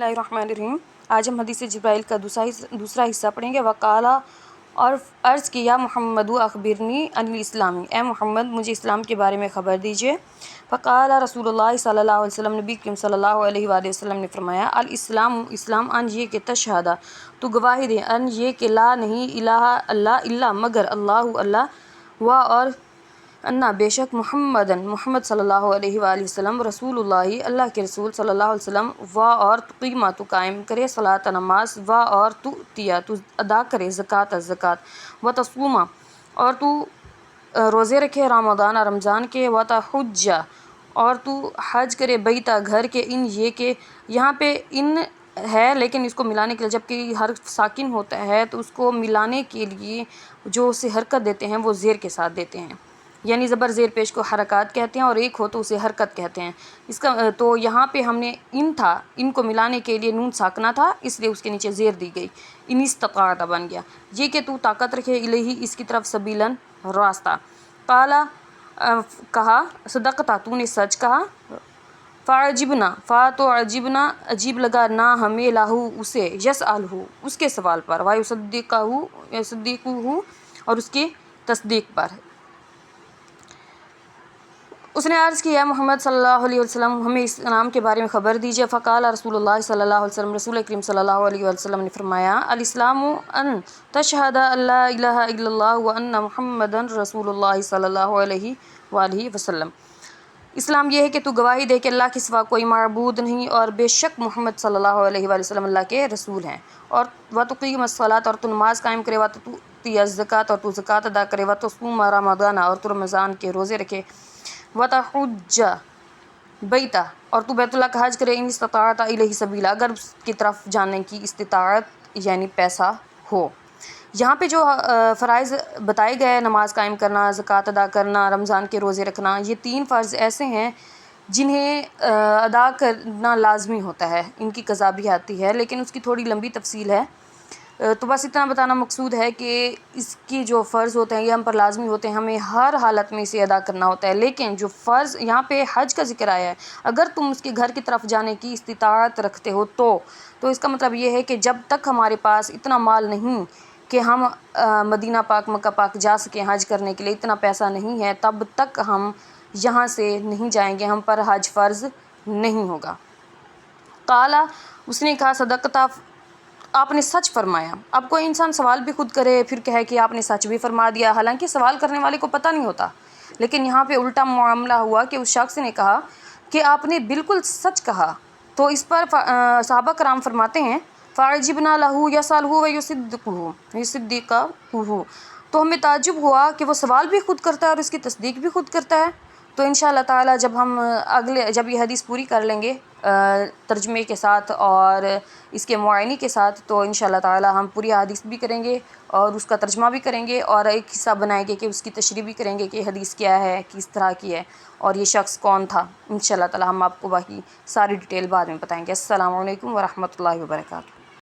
बिस्मिल्लाहिर्रहमानिर्रहीम। आज हम हदीस जिब्राइल का दूसरा हिस्सा पढ़ेंगे। वकाला और अर्ज़ किया मोहम्मद अख़बिरनी अनिल इस्लामी, ए मोहम्मद मुझे इस्लाम के बारे में ख़बर दीजिए। फ़क़ाला रसूलुल्लाह सल्लल्लाहु अलैहि वसल्लम, नबी करीम सल्लल्लाहु अलैहि वसल्लम ने फ़रमाया, अल इस्लाम इस्लाम अन ये के तशहदा तो गवाही दे, अन ये के ला नहीं इलाहा अल्लाह इल्ला मगर अल्लाह अल्लाह, व और अन्ना बेशक मुहम्मदन मोहम्मद सल्लल्लाहु अलैहि वसल्लम रसूलुल्लाह अल्लाह के रसूल सल्लल्लाहु अलैहि वसल्लम, व और तुक़ीमा तू कायम करे सलात नमाज, व और तू तिया तू अदा करे ज़कात ज़कात, व तसूमा और तू रोज़े रखे रमज़ान रमज़ान के, व तहुज्जा और तू हज करे बैता घर के। इन ये के यहाँ पे इन है लेकिन इसको मिलाने के लिए, जबकि हर साकिन होता है तो उसको मिलाने के लिए जो उसे हरकत देते हैं वो ज़ेर के साथ देते हैं, यानी ज़बर ज़ेर पेश को हरकत कहते हैं और एक हो तो उसे हरकत कहते हैं। इसका तो यहाँ पे हमने इन था, इनको मिलाने के लिए नून साकना था इसलिए उसके नीचे ज़ेर दी गई, इन इस्तताअत बन गया। ये कि तू ताकत रखे इलही इसकी तरफ सबीलन रास्ता। काला कहा सदक़ता तूने सच कहा। फ़अजिबना फ़ा तो अजिबना अजीब लगा ना हमें लाहू उसे, यस आलहू उसके सवाल पर, वायु सद्दीक़हू और उसकी तस्दीक पर। उसने अर्ज़ किया मोहम्मद सल्लल्लाहु अलैहि वसल्लम हमें इस्लाम के बारे में ख़बर दीजिए। फ़क़ाल रसूलुल्लाह सल्लल्लाहु अलैहि वसल्लम, रसूल करीम सल्लल्लाहु अलैहि वसल्लम ने फ़रमाया, अल इस्लामु अन तशहदा अल्ला इलाहा इल्लल्लाह व अन्ना मुहम्मदन रसूलुल्लाह सल्लल्लाहु अलैहि वसल्लम, इस्लाम यह है कि तू गवाही दे कि अल्लाह के सिवा कोई माबूद नहीं और बेशक मोहम्मद सल्लल्लाहु अलैहि वसल्लम अल्लाह के रसूल हैं। और व तुक़ीमुस्सलात और तू नमाज कायम करे, व तुतिया ज़कात और तू ज़कात अदा करे, व तसूम रमज़ान और तू रमज़ान के रोज़े रखे, व तहुज्जा बैता और तू बैतुल्लाह का हज करे, इन इस्तताअत इलैहि सबीला अगर उसकी तरफ जाने की इस्तिताअत यानी पैसा हो। यहाँ पे जो फ़राइज़ बताए गए, नमाज कायम करना, ज़कात अदा करना, रमज़ान के रोज़े रखना, ये 3 फ़र्ज़ ऐसे हैं जिन्हें अदा करना लाज़मी होता है। इनकी क़ज़ा भी आती है लेकिन उसकी थोड़ी लंबी तफ़सील है, तो बस इतना बताना मकसूद है कि इसकी जो फ़र्ज़ होते हैं ये हम पर लाज़मी होते हैं, हमें हर हालत में इसे अदा करना होता है। लेकिन जो फ़र्ज़ यहाँ पे हज का ज़िक्र आया है, अगर तुम उसके घर की तरफ जाने की इस्तिताअत रखते हो तो इसका मतलब ये है कि जब तक हमारे पास इतना माल नहीं कि हम मदीना पाक मक्का पाक जा सकें हज करने के लिए, इतना पैसा नहीं है, तब तक हम यहाँ से नहीं जाएंगे, हम पर हज फ़र्ज़ नहीं होगा। काला उसने कहा सदक़ता आपने सच फरमाया। अब कोई इंसान सवाल भी खुद करे फिर कहे कि आपने सच भी फरमा दिया, हालांकि सवाल करने वाले को पता नहीं होता, लेकिन यहाँ पे उल्टा मामला हुआ कि उस शख्स ने कहा कि आपने बिल्कुल सच कहा। तो इस पर सहाबा कराम फरमाते हैं, फ़अजिबना लहू यसअलहू व युसद्दिक़हू, तो हमें ताज्जुब हुआ कि वो सवाल भी खुद करता है और इसकी तस्दीक भी खुद करता है। तो इंशाअल्लाह ताला जब ये हदीस पूरी कर लेंगे तर्जुमे के साथ और इसके मुआयने के साथ, तो इंशाअल्लाह ताला हम पूरी हदीस भी करेंगे और उसका तर्जुमा भी करेंगे और एक हिस्सा बनाएंगे कि उसकी तशरीह भी करेंगे कि हदीस क्या है, किस तरह की है और ये शख्स कौन था। इंशाअल्लाह ताला हम आपको बाकी सारी डिटेल बाद में बताएंगे। अस्सलामु अलैकुम व रहमतुल्लाहि व बरकातुहू।